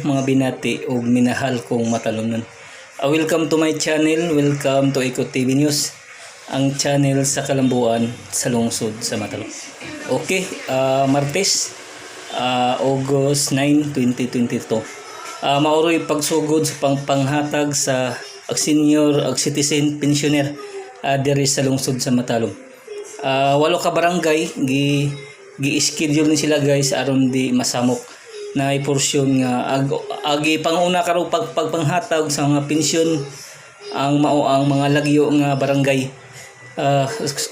mga binati o minahal kong matalumnon. Welcome to my channel, welcome to Ikot TV News, ang channel sa kalambuan sa lungsod sa Matalom. Okay, Martes, August 9, 2022. Mauroy pagsugod sa panghatag sa senior citizen pensioner diri sa lungsod sa Matalom. 8 ka barangay gi-schedule ni sila guys aron di masamok na porsyon nga agi panguna karo pagpanghatag sa mga pensyon ang mga lagyo nga barangay,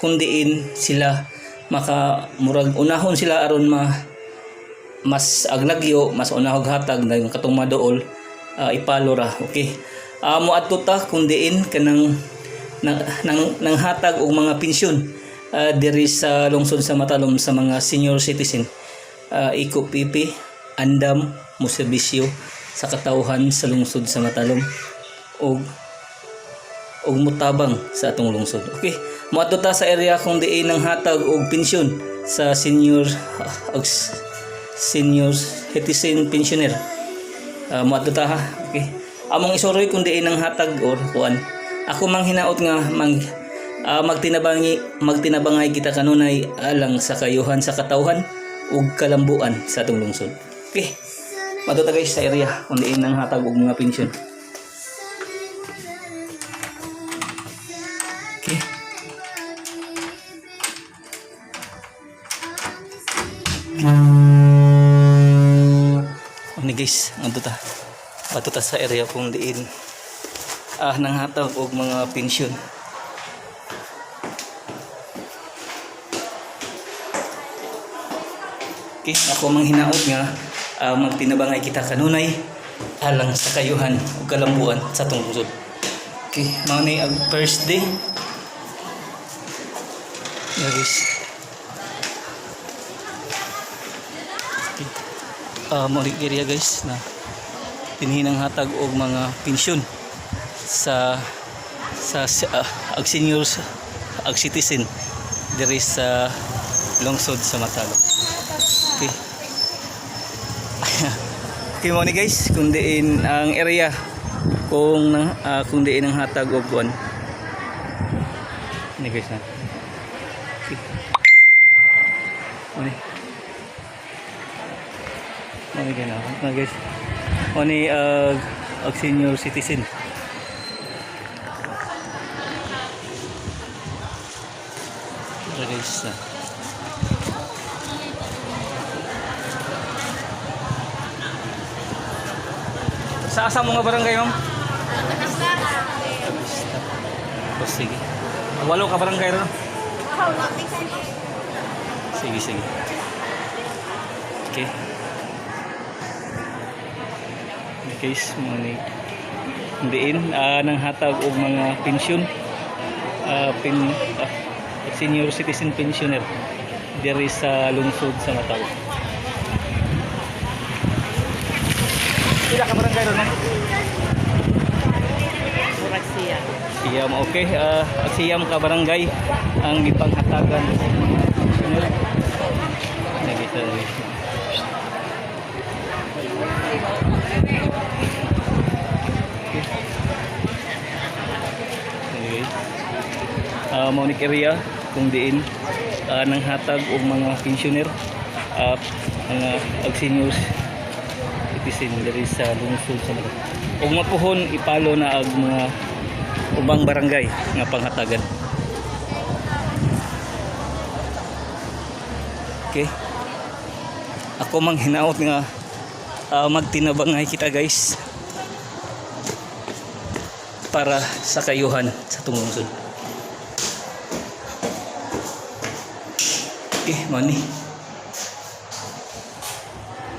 kundiin sila murag unahon sila aron mas aglagyo mas unahog hatag na yung katong maduol ipalo ra. Okay, moadto ta kundiin kanang nang hatag og mga pensyon diri sa lungsod sa Matalom sa mga senior citizen, Iko PP andam mo serbisyo sa katawhan sa lungsod sa Matalom og mutabang sa atong lungsod. Okay, moadto ta sa area kung diin nang hatag og pensyon sa senior citizen pensioner. Moadto ta ha. Okay, among isoroy kung diin nang hatag or kuan. Ako mang hinaot nga magtinabangay kita kanunay alang sa kayuhan sa katawhan ug kalambuan sa atong lungsod. Okay, matuta guys sa area kung diin nang hatag og mga pensyon. Okay, ano guys, matuta sa area kung diin nang hatag og mga pensyon. Okay, ako mang hinaot nga magtinabangay kita kanunay alang sa kayuhan ug kalambuan sa atong lungsod. Okay, mao ni ang first day. Guys. Okay. Mao ni area guys na tinhinang hatag og mga pensyon sa senior citizen diri sa lungsod sa Matalom. Okay. Okay mo ni guys, kung diin ang area kung diin ang hatag og kuan. Ni guys na. Okay. Mani gana na guys. Mani ang senior citizen. Guys. Sa asa mga barangay ma'am? Oh, sige. 8 ka barangay ron? Sige. Okay. Guys, mga diin nang hatag og mga pensyon senior citizen pensioner diri sa lungsod sa Matalom. Pila ka barangay ron? Siyam. Okay, siyam ka barangay ang gipanghatagan sa mga pensioner. Maunik area kung diin nang hatag og mga pensioner mga senior citizen diri sa lungsod sa Matalom. Ug mapuhon ipalo na ang mga ubang barangay nga panghatagan. Okay, ako mang hinaot nga magtinabangay kita guys para sa kayuhan sa atong lungsod. Okay, money.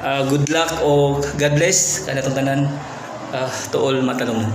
Good luck o God bless kanatong tanan, tuol Matalom.